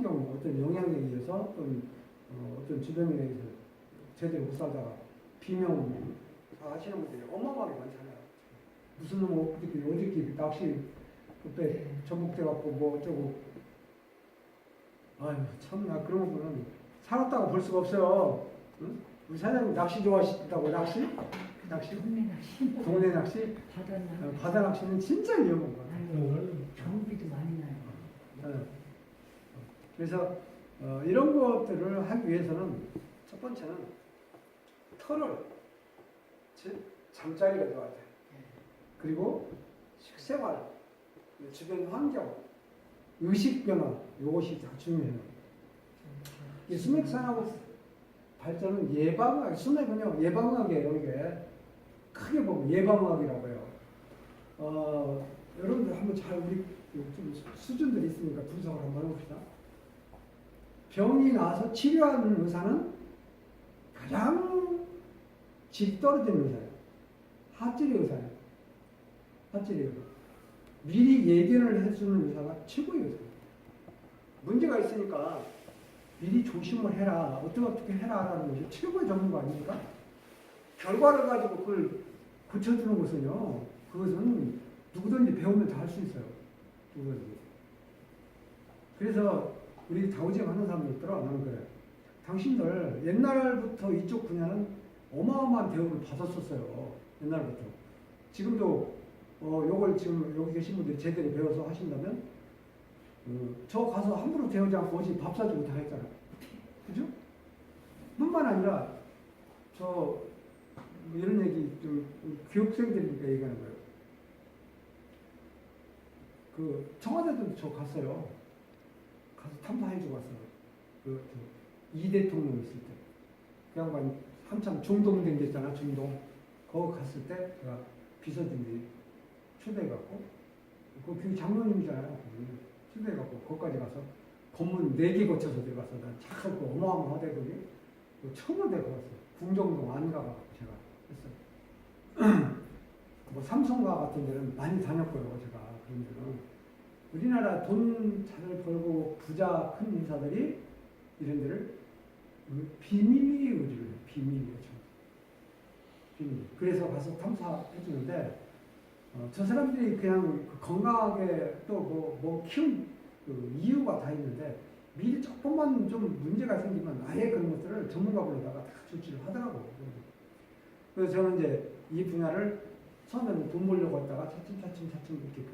환경, 어떤 영향에 의해서 어떤 주변에 의해서 제대로 못 살다가 비명 하시는 분들이 어마어마하게 많잖아요. 무슨 놈 어저께 낚시 그때 전복돼갖고 뭐 어쩌고. 아유 참나 그런 거 보면 살았다고 볼 수가 없어요. 응? 우리 사장님 낚시 좋아하신다고 낚시? 낚시? 동네 낚시. 동네 낚시? 바다 낚시. 바다 낚시는 진짜 위험한 거야. 경비도 많이 나요. 네. 그래서 이런 것들을 하기 위해서는 첫 번째는 털을 즉 잠자리가 들어가야 돼. 그리고 식생활, 주변 환경, 의식 변화 이것이 다 중요해요. 이 수맥산하고 발전은 수맥은요 예방학이에요. 이게 크게 보면 예방학이라고 해요. 여러분들 한번 잘 우리 좀 수준들이 있으니까 분석을 한번 해봅시다. 병이 나서 치료하는 의사는 가장 질 떨어진 의사예요. 하찌리 의사예요. 하찌리 의사. 미리 예견을 해주는 의사가 최고의 의사예요. 문제가 있으니까 미리 조심을 해라. 어떻게 해라라는 것이 최고의 전문가 아닙니까? 결과를 가지고 그걸 고쳐주는 것은요. 그것은 누구든지 배우면 다 할 수 있어요. 누구든지. 그래서 우리 다우징 하는 사람들 있더라. 나는 그래. 당신들 옛날부터 이쪽 분야는 어마어마한 대우를 받았었어요. 옛날부터. 지금도 요걸 지금 여기 계신 분들이 제대로 배워서 하신다면 저 가서 함부로 대우지 않고 어디 밥 사주고 다 했잖아요. 그죠? 뿐만 아니라 이런 얘기 좀 교육생들이니까 얘기하는 거예요. 그 청와대도 저 갔어요. 가서 탐사해주고 왔어요. 이 대통령 있을 때. 그 양반 한참 중동 댕겼잖아. 중동. 거기 갔을 때 제가 비서진들이 초대해갖고 그 장로님이잖아요. 초대해갖고 거기까지 가서 건물 4개 거쳐서 들어가서 난 참 어마어마하대 그게. 처음으로 내가 갔어요. 궁정동 안 가갖고 제가 했어요. 뭐 삼성가 같은 데는 많이 다녔고요. 제가 그런 데는. 우리나라 돈 잘 벌고 부자 큰 인사들이 이런 데를 비밀리에 의지를 해요. 비밀리에. 비밀. 그래서 가서 탐사해 주는데 저 사람들이 그냥 건강하게 또 뭐 키운 그 이유가 다 있는데 미리 조금만 좀 문제가 생기면 아예 그런 것들을 전문가 불러다가 다 조치를 하더라고요. 그래서 저는 이제 이 분야를 처음에는 돈 벌려고 했다가 차츰 이렇게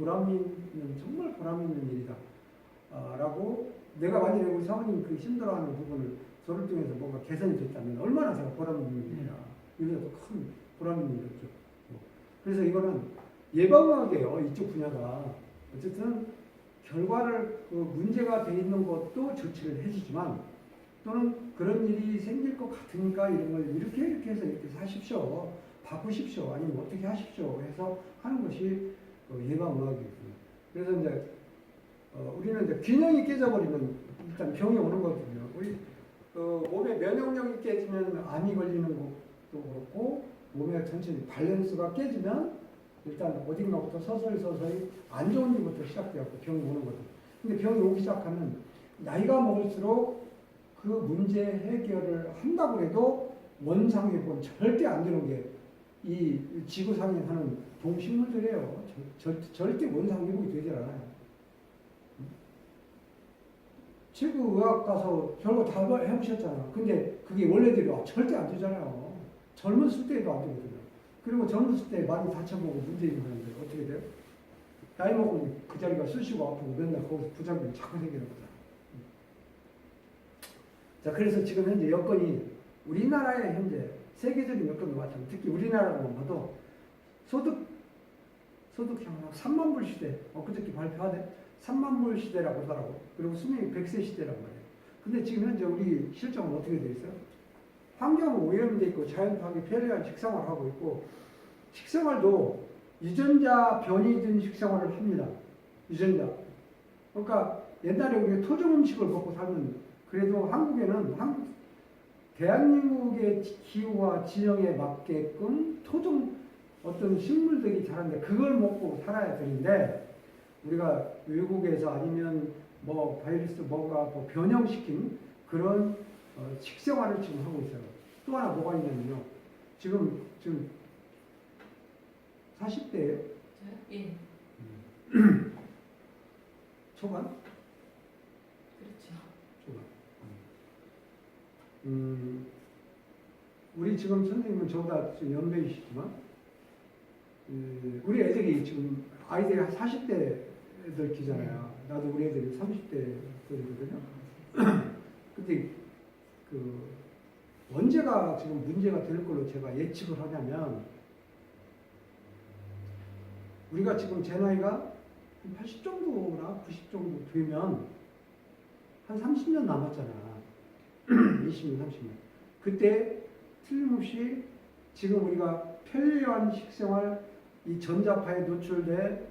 정말 보람 있는 일이다. 라고 내가 만약에 우리 사모님 그 힘들어하는 부분을 저를 통해서 뭔가 개선이 됐다면 얼마나 제가 보람 있는 일이야. 이보다 더 큰 보람 있는 일이었죠. 그래서 이거는 예방학이에요. 이쪽 분야가. 어쨌든 결과를 문제가 돼 있는 것도 조치를 해주지만 또는 그런 일이 생길 것 같으니까 이런 걸 이렇게 해서 이렇게 사십시오. 바꾸십시오. 아니면 어떻게 하십시오. 해서 하는 것이 예방의학이거든요. 그래서 이제 우리는 이제 균형이 깨져버리면 일단 병이 오는 거거든요. 우리 몸의 면역력이 깨지면 암이 걸리는 것도 그렇고 몸의 전체 밸런스가 깨지면 일단 어딘가부터 서서히 안 좋은 일부터 시작되었고 병이 오는 거죠. 근데 병이 오기 시작하면 나이가 먹을수록 그 문제 해결을 한다고 해도 원상회복은 절대 안 되는 게 이 지구상에 사는 동식물들이에요. 절대 원상회복이 되질 않아요. 지구의학 가서 결과 다 해보셨잖아. 근데 그게 원래대로 절대 안 되잖아요. 젊었을 때도 안 되거든요. 그리고 젊었을 때 많이 다쳐보고 문제 있는 사람들 어떻게 돼요? 나이 먹으면 그 자리가 쑤시고 아프고 맨날 거기서 부작용이 자꾸 생기는 거잖아. 자, 그래서 지금 현재 여건이 우리나라의 현재 세계적인 여건도 마찬가지. 특히 우리나라만 봐도 소득 향락 3만 불 시대, 엊그저께 발표하대 3만 불 시대라고 하더라고. 그리고 수명이 100세 시대란 말이에요. 근데 지금 현재 우리 실정은 어떻게 돼 있어요? 환경은 오염돼 있고 자연파괴 편리한 식생활을 하고 있고 식생활도 유전자 변이된 식생활을 합니다. 유전자. 그러니까 옛날에 우리가 토종 음식을 먹고 살면 그래도 한국에는 대한민국의 기후와 지형에 맞게끔 토종 어떤 식물들이 자라는데 그걸 먹고 살아야 되는데 우리가 외국에서 아니면 뭐 바이러스 뭔가 뭐 변형시킨 그런 식생활을 지금 하고 있어요. 또 하나 뭐가 있냐면요. 지금 40대예요? 저요? 예. 초반? 그렇죠. 초반. 우리 지금 선생님은 저보다 좀 연배이시지만 우리 애들이 지금 아이들이 한 40대들 기잖아요. 나도 우리 애들이 30대들이거든요. 근데 그 언제가 지금 문제가 될 걸로 제가 예측을 하냐면 우리가 지금 제 나이가 한 80 정도나 90 정도 되면 한 30년 남았잖아. 20년, 30년. 그때 틀림없이 지금 우리가 편리한 식생활, 이 전자파에 노출돼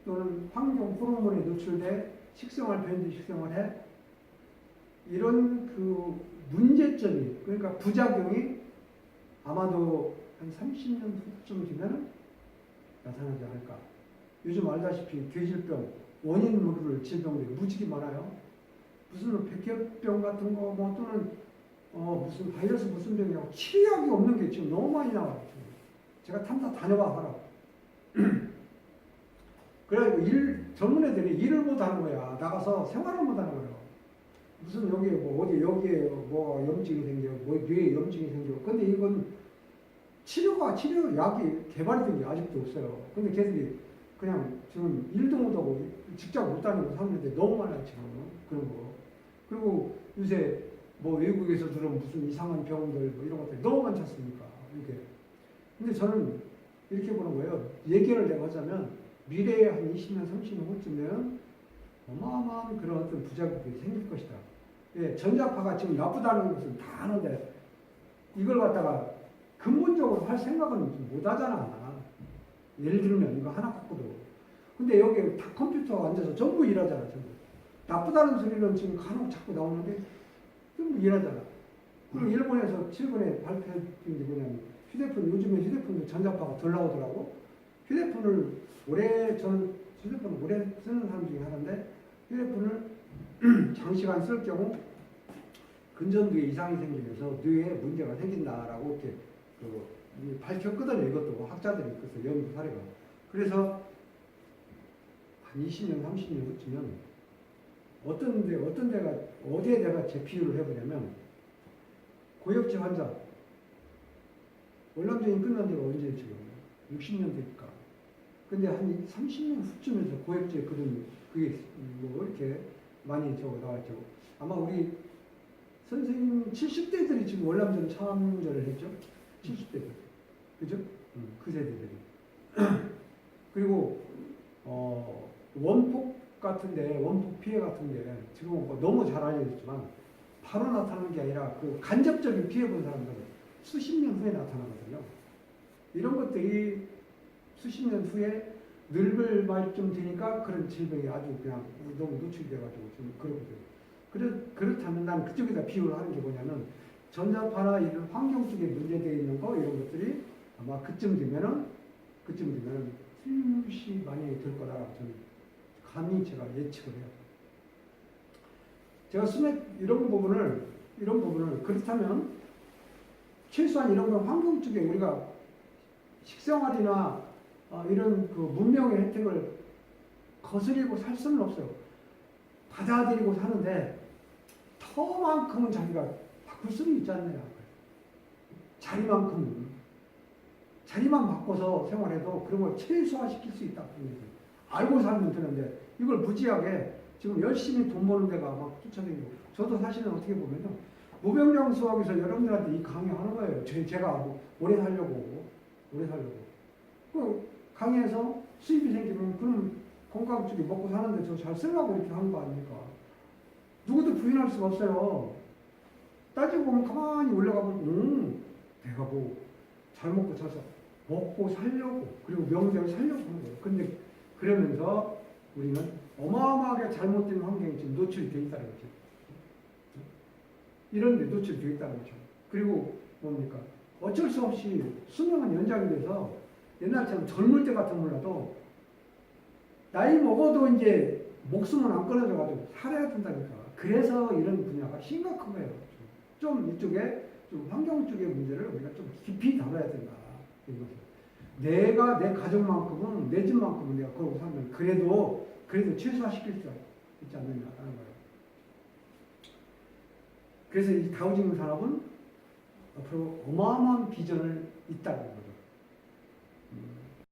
또는 환경 호르몬에 노출돼 식생활, 변질 식생활에 이런 그 문제점이 그러니까 부작용이 아마도 한 30년 후쯤 되면 나타나지 않을까. 요즘 알다시피 괴질병, 원인 모를 질병들이 무지개 많아요. 무슨 백혈병 같은 거, 뭐 또는 무슨 바이러스 무슨 병이라고 치료약이 없는 게 지금 너무 많이 나와요. 지금. 제가 탐사 다녀봐 하라. 그래가지고 전문 애들이 일을 못 하는 거야. 나가서 생활을 못 하는 거예요. 무슨 여기에 뭐 어디 여기에 뭐 염증이 생겨, 뭐 뇌에 염증이 생겨. 근데 이건 치료약이 개발이 된 게 아직도 없어요. 근데 걔들이 그냥 지금 일도 못하고 직장 못 다니고 사는데 너무 많아요 지금 그런 거. 그리고 요새 뭐 외국에서 들어온 무슨 이상한 병들 뭐 이런 것들이 너무 많지 않습니까? 이렇게. 근데 저는 이렇게 보는 거예요. 얘기를 내가 하자면 미래에 한 20년, 30년 후쯤 되면 어마어마한 그런 어떤 부작용이 생길 것이다. 예, 전자파가 지금 나쁘다는 것은 다 아는데 이걸 갖다가 근본적으로 할 생각은 못 하잖아. 예를 들면 이거 하나 갖고도. 근데 여기 다 컴퓨터 앉아서 전부 일하잖아. 전부. 나쁘다는 소리는 지금 간혹 자꾸 나오는데 전부 일하잖아. 그리고 일본에서 최근에 발표한 게 뭐냐면 요즘에 휴대폰도 전자파가 덜 나오더라고. 저는 휴대폰을 오래 쓰는 사람 중에 하나인데 휴대폰을 장시간 쓸 경우 근전두에 이상이 생기면서 뇌에 문제가 생긴다라고 이렇게 밝혔거든요. 이것도 학자들이 그래서 연구 사례가. 그래서 한 20년, 30년 후쯤은 어디에 내가 제 비유를 해보냐면 고엽제 환자 월남전이 끝난 지가 언제 지금 60년대니까. 근데 한 30년 후쯤에서 고엽제 그게 뭐 이렇게 많이 나왔죠. 아마 우리 선생님 70대들이 지금 월남전 참전을 했죠. 70대들. 그죠? 그 세대들이. 그리고 원폭 피해 같은데 지금 뭐 너무 잘 알려졌지만 바로 나타나는 게 아니라 그 간접적인 피해 본 사람들은 수십 년 후에 나타나거든요. 이런 것들이 수십 년 후에 늙을 말쯤 되니까 그런 질병이 아주 그냥 너무 노출돼가지고 좀 그렇거든요. 그렇다면 난 그쪽에다 비유를 하는 게 뭐냐면 전자파나 이런 환경 쪽에 문제되어 있는 거 이런 것들이 아마 그쯤 되면은 틀림없이 많이 될 거라고 저는 감히 제가 예측을 해요. 제가 수맥 이런 부분을 그렇다면 최소한 이런 건 환경 쪽에 우리가 식생활이나 이런 그 문명의 혜택을 거스리고 살 수는 없어요. 받아들이고 사는데 더만큼은 자기가 바꿀 수는 있지 않느냐. 자리만 바꿔서 생활해도 그런 걸 최소화시킬 수 있다. 알고 살면 되는데 이걸 무지하게 지금 열심히 돈 버는 데가 막 쫓아다니고. 저도 사실은 어떻게 보면요. 무병장 수학에서 여러분들한테 이 강의하는 거예요. 제가 뭐 오래 살려고. 그 강의에서 수입이 생기면 그럼 건강 쪽에 먹고 사는데 저 잘 쓰려고 이렇게 하는 거 아닙니까? 누구도 부인할 수가 없어요. 따지고 보면 가만히 올라가 보면 내가 뭐 잘 먹고 잘 먹고 살려고 그리고 명색을 살려고 하는 거예요. 근데 그러면서 우리는 어마어마하게 잘못된 환경에 지금 노출이 되어 있다는 거죠. 이런 데 노출이 되어 있다는 거죠. 그리고 뭡니까? 어쩔 수 없이 수명은 연장이 돼서 옛날처럼 젊을 때 같은 몰라도 나이 먹어도 이제 목숨은 안 끊어져가지고 살아야 된다니까. 그래서 이런 분야가 심각한 거예요. 좀 이쪽에 좀 환경 쪽의 문제를 우리가 좀 깊이 다뤄야 된다. 이것을. 내가 내 가족만큼은 내 집만큼은 내가 그러고 살면 그래도 최소화시킬 수 있지 않느냐라는 거예요. 그래서 이 다우징 산업은 앞으로 어마어마한 비전을 있다는 거죠.